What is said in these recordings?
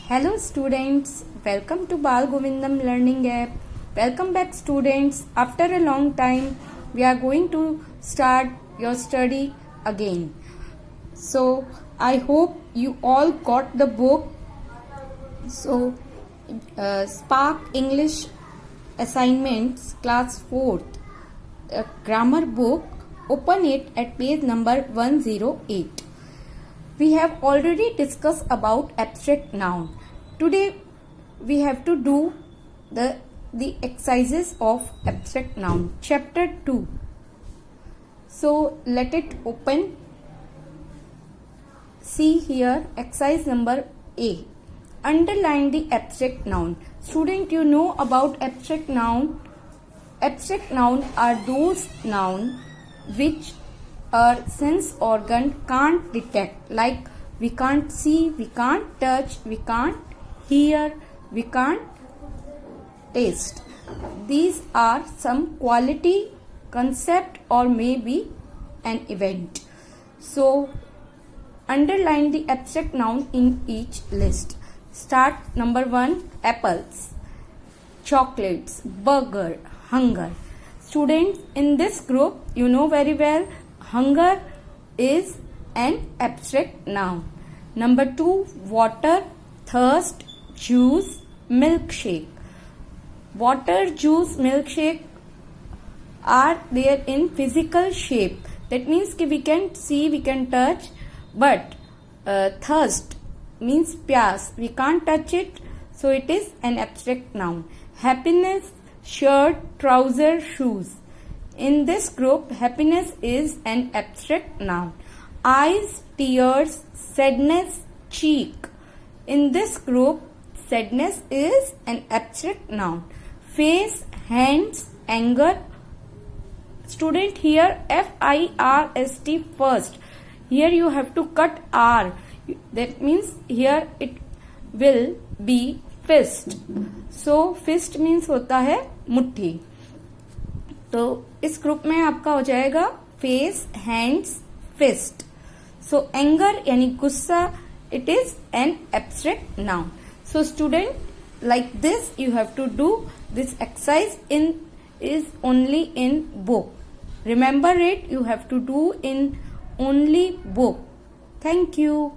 Hello students, welcome to Bal Govindam Learning App. Welcome back students. After a long time, we are going to start your study again. So, I hope you all got the book. So, Spark English Assignments Class 4th Grammar book. Open it at page number 108. We have already discussed about abstract noun. Today we have to do the exercises of abstract noun. Chapter 2. So let it open. See here exercise number A. Underline the abstract noun. Student, you know about abstract noun. Abstract noun are those noun which our sense organ can't detect, like we can't see, we can't touch, we can't hear, we can't taste. These are some quality, concept, or maybe an event. So underline the abstract noun in each list. Start number 1, apples, chocolates, burger, hunger. Students, in this group you know very well hunger is an abstract noun. Number 2, water, thirst, juice, milkshake. Water, juice, milkshake are there in physical shape. That means कि we can see, we can touch, but thirst means प्यास. We can't touch it, so it is an abstract noun. Happiness, shirt, trouser, shoes. In this group, happiness is an abstract noun. Eyes, tears, sadness, cheek. In this group, sadness is an abstract noun. Face, hands, anger. Student, here F-I-R-S-T first. Here you have to cut R. That means here it will be fist. So fist means होता है मुट्ठी. तो इस group में आपका हो जाएगा face, hands, fist. So anger यानी गुस्सा, it is an abstract noun. So student, like this you have to do this exercise in is only in book. Remember it, you have to do in only book. Thank you.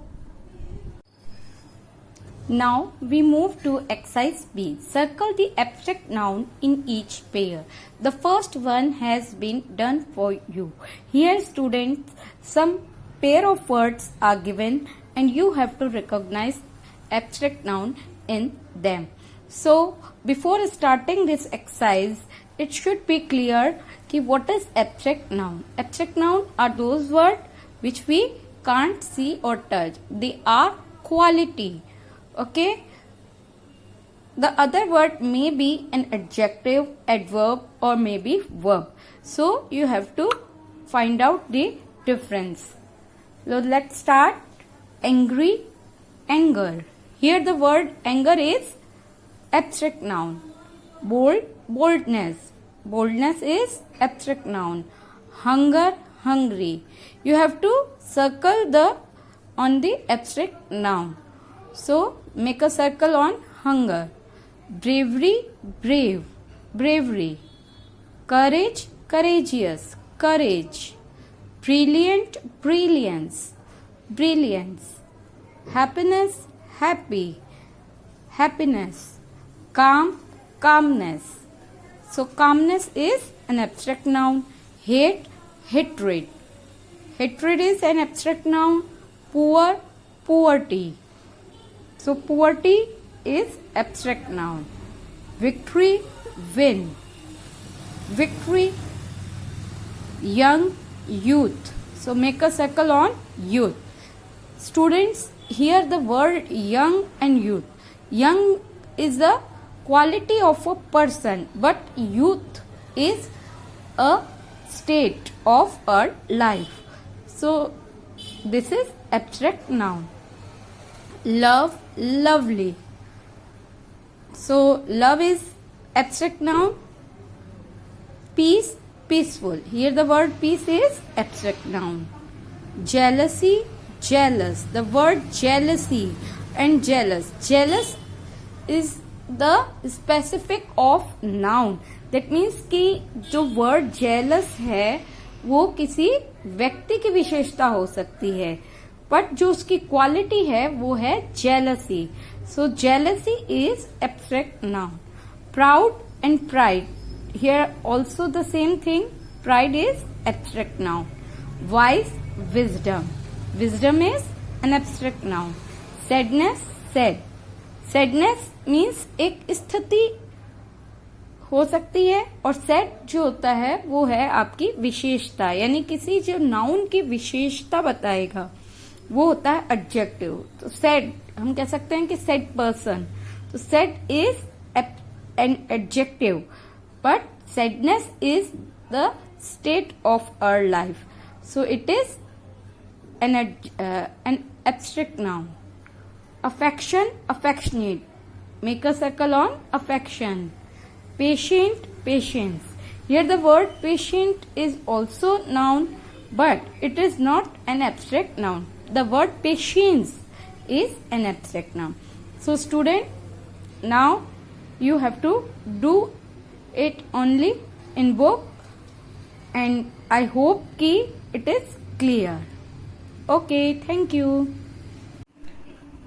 Now we move to exercise B. Circle the abstract noun in each pair. The first one has been done for you. Here students, some pair of words are given and you have to recognize abstract noun in them. So before starting this exercise, it should be clear कि what is abstract noun. Abstract noun are those words which we can't see or touch. They are quality. Okay, the other word may be an adjective, adverb, or maybe verb. So you have to find out the difference. So let's start. Angry, anger. Here the word anger is abstract noun. Bold, boldness. Boldness is abstract noun. Hunger, hungry. You have to circle on the abstract noun. So make a circle on hunger. Bravery, brave, bravery. Courage, courageous, courage. Brilliant, brilliance, brilliance. Happiness, happy, happiness. Calm, calmness. So calmness is an abstract noun. Hate, hatred. Hatred is an abstract noun. Poor, poverty. So poverty is abstract noun. Victory, win. Victory, young, youth. So make a circle on youth. Students, here the word young and youth. Young is the quality of a person, but youth is a state of our life. So this is abstract noun. Love, lovely. So love is abstract noun. Peace, peaceful. Here the word peace is abstract noun. Jealousy, jealous. The word jealousy and jealous. Jealous is the specific of noun. That means कि जो word jealous है वो किसी व्यक्ति की विशेषता हो सकती है, बट जो उसकी क्वालिटी है वो है jealousy. So jealousy is abstract noun. Proud and pride, here also the same thing. Pride is abstract noun. Wise, wisdom. Wisdom is an abstract noun. Sadness, sad. Sadness means एक स्थिति हो सकती है, और सैड जो होता है वो है आपकी विशेषता, यानी किसी जो नाउन की विशेषता बताएगा वो होता है एडजेक्टिव. तो सैड हम कह सकते हैं कि सैड पर्सन. तो sad is an adjective, but sadness is the state of our life. So it is an abstract noun. Affection, affectionate. Make a circle on affection. Patient, patience. Here the word patient is also noun, but it is not an abstract noun. The word patience is an abstract noun. So student, now you have to do it only in book, and I hope ki it is clear. Okay, thank you.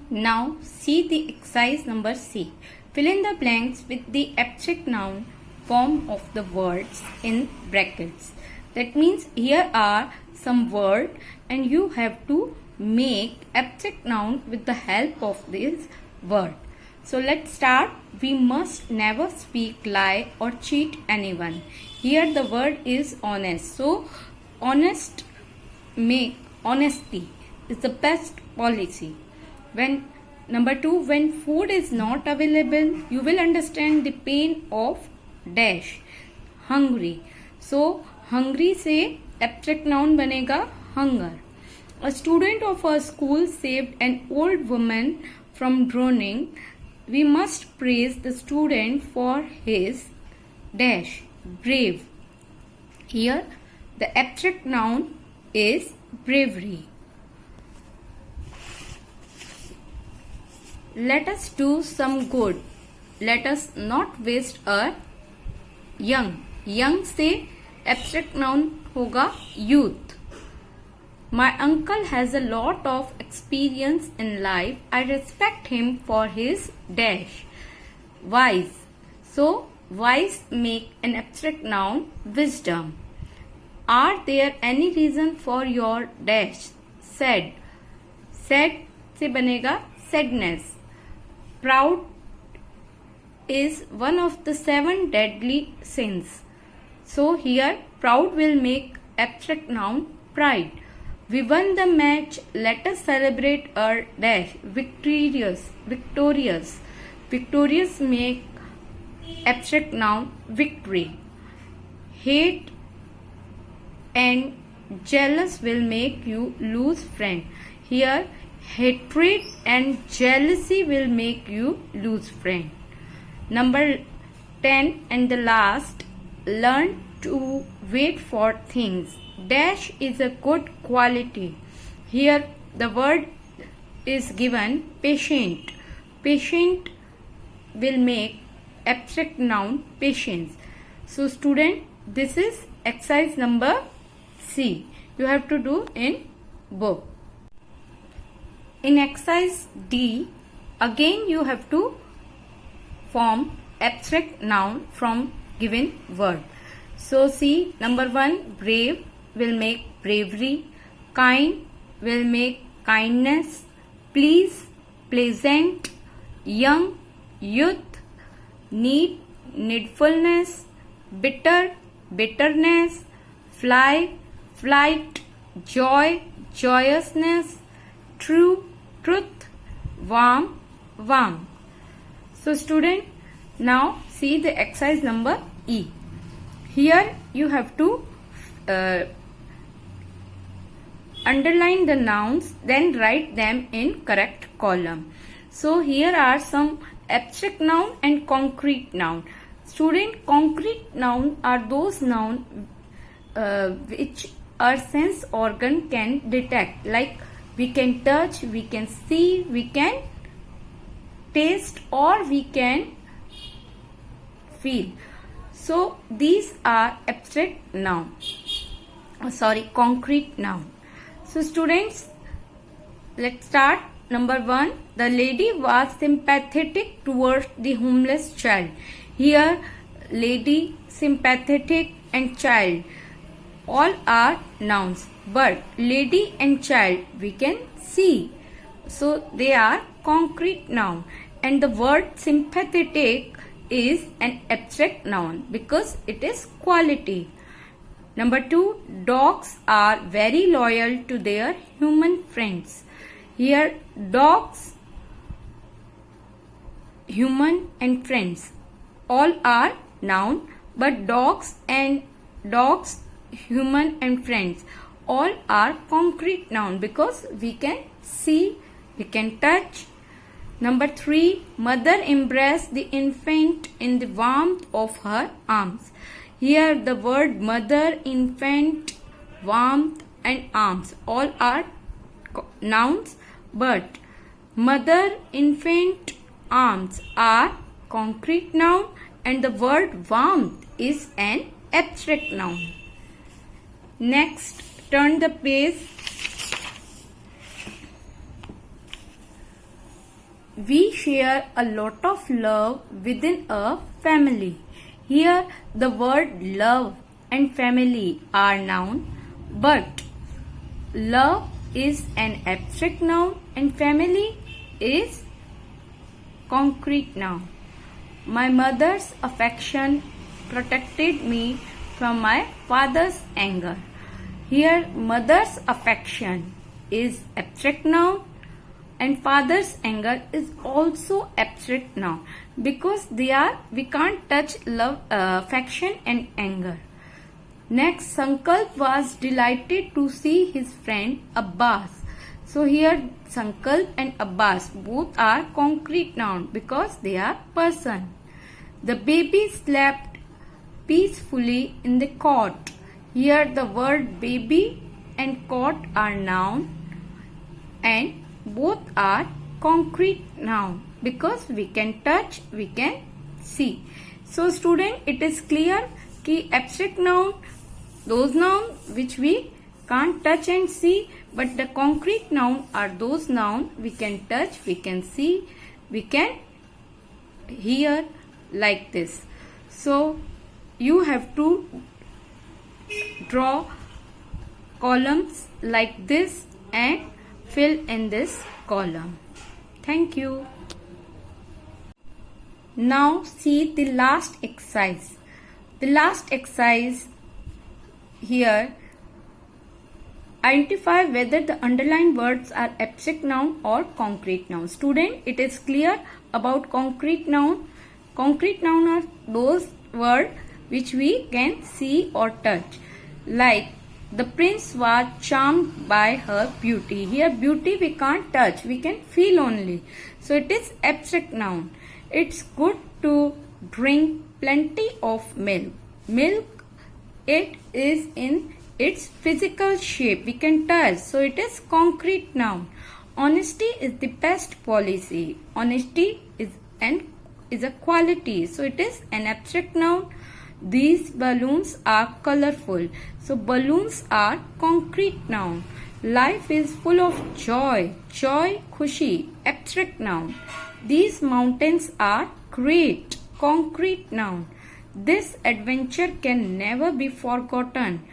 Now see the exercise number C. Fill in the blanks with the abstract noun form of the words in brackets. That means here are some words and you have to make abstract noun with the help of this word. So let's start. We must never speak lie or cheat anyone. Here the word is honest. So honesty is the best policy. When number 2, when food is not available, you will understand the pain of dash, hungry. So hungry से abstract noun बनेगा hunger. A student of a school saved an old woman from drowning. We must praise the student for his dash, brave. Here the abstract noun is bravery. Let us do some good. Let us not waste our young. Young से abstract noun होगा youth. My uncle has a lot of experience in life. I respect him for his dash. Wise. So wise make an abstract noun wisdom. Are there any reason for your dash? Sad. Sad से बनेगा sadness. Proud is one of the 7 deadly sins. So here proud will make abstract noun pride. We won the match. Let us celebrate our dash. Victorious. Victorious make abstract noun victory. Hate and jealous will make you lose friend. Here hatred and jealousy will make you lose friend. Number 10 and the last, learn to wait for things. Dash is a good quality. Here the word is given patient. Patient will make abstract noun patience. So student, this is exercise number C. You have to do in book. In exercise D, again you have to form abstract noun from given word. So see, number 1, brave will make bravery. Kind will make kindness. Please, pleasant. Young, youth. Need, needfulness. Bitter, bitterness. Fly, flight. Joy, joyousness. True, truth. Warm, warm. So student, now see the exercise number E. Here you have to underline the nouns, then write them in correct column. So here are some abstract noun and concrete noun. Student, concrete noun are those noun which our sense organ can detect, like we can touch, we can see, we can taste or we can feel. So these are abstract noun. Concrete noun. So students, let's start. Number 1, the lady was sympathetic towards the homeless child. Here, lady, sympathetic and child all are nouns, but lady and child we can see. So they are concrete noun, and the word sympathetic is an abstract noun because it is quality. Number 2, dogs are very loyal to their human friends. Here dogs, human and friends all are noun, but dogs, human and friends all are concrete noun because we can see, we can touch. Number 3, mother embraced the infant in the warmth of her arms. Here the word mother, infant, warmth and arms all are nouns, but mother, infant, arms are concrete noun, and the word warmth is an abstract noun. Next, turn the page. We share a lot of love within a family. Here the word love and family are noun, but love is an abstract noun and family is concrete noun. My mother's affection protected me from my father's anger. Here mother's affection is abstract noun and father's anger is also abstract noun because we can't touch love, affection and anger. Next, Sankalp was delighted to see his friend Abbas. So here Sankalp and Abbas both are concrete noun because they are person. The baby slept peacefully in the cot. Here the word baby and cot are noun and both are concrete noun because we can touch, we can see. So student, it is clear कि abstract noun, those nouns which we can't touch and see, but the concrete noun are those nouns we can touch, we can see, we can hear like this. So you have to draw columns like this and fill in this column. Thank you. Now see the last exercise. The last exercise here, identify whether the underlined words are abstract noun or concrete noun. Student, it is clear about concrete noun. Concrete noun are those words which we can see or touch. Like the prince was charmed by her beauty. Here beauty we can't touch, we can feel only. So it is abstract noun. It's good to drink plenty of milk. Milk, it is in its physical shape, we can touch, so it is concrete noun. Honesty is the best policy. Honesty is a quality, so it is an abstract noun. These balloons are colorful, so balloons are concrete noun. Life is full of joy. Joy, khushi, abstract noun. These mountains are great, concrete noun. This adventure can never be forgotten.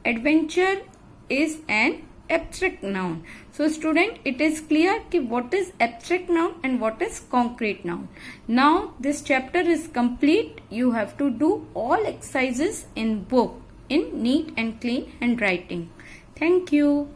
Adventure is an abstract noun. So student, it is clear कि what is abstract noun and what is concrete noun. Now this chapter is complete. You have to do all exercises in book in neat and clean handwriting. Thank you.